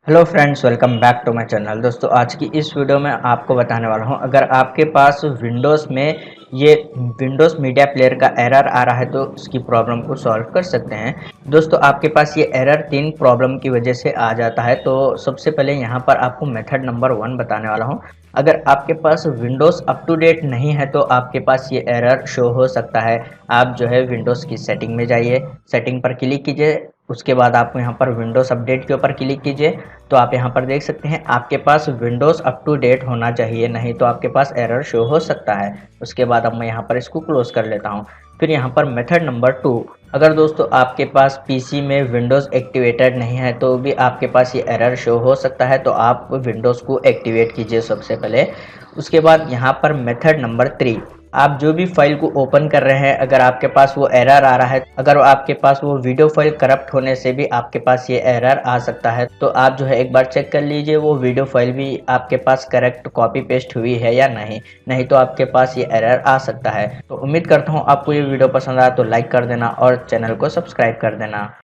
Hello friends, welcome back to my channel. दोस्तों, आज की इस वीडियो में आपको बताने वाला हूं, अगर आपके पास विंडोज़ में ये विंडोज़ मीडिया प्लेयर का एरर आ रहा है तो उसकी प्रॉब्लम को सॉल्व कर सकते हैं। दोस्तों, आपके पास ये एरर 3 प्रॉब्लम की वजह से आ जाता है। तो सबसे पहले यहाँ पर आपको मेथड नंबर 1 बताने वाला हूँ। अगर आपके पास विंडोज़ अप टू डेट नहीं है तो आपके पास ये एरर शो हो सकता है। आप जो है विंडोज़ की सेटिंग में जाइए, सेटिंग पर क्लिक कीजिए, उसके बाद आपको यहाँ पर विंडोज़ अपडेट के ऊपर क्लिक कीजिए। तो आप यहाँ पर देख सकते हैं आपके पास विंडोज़ अप टू डेट होना चाहिए, नहीं तो आपके पास एरर शो हो सकता है। उसके बाद अब मैं यहाँ पर इसको क्लोज कर लेता हूँ। फिर यहाँ पर मेथड नंबर 2, अगर दोस्तों आपके पास पीसी में विंडोज़ एक्टिवेटेड नहीं है तो भी आपके पास ये एरर शो हो सकता है। तो आप विंडोज़ को एक्टिवेट कीजिए सबसे पहले। उसके बाद यहाँ पर मेथड नंबर 3, आप जो भी फाइल को ओपन कर रहे हैं, अगर आपके पास वो एरर आ रहा है, अगर आपके पास वो वीडियो फाइल करप्ट होने से भी आपके पास ये एरर आ सकता है, तो आप जो है एक बार चेक कर लीजिए वो वीडियो फाइल भी आपके पास करेक्ट कॉपी पेस्ट हुई है या नहीं। नहीं तो आपके पास ये एरर आ सकता है। तो उम्मीद करता हूँ आपको ये वीडियो पसंद आया तो लाइक कर देना और चैनल को सब्सक्राइब कर देना।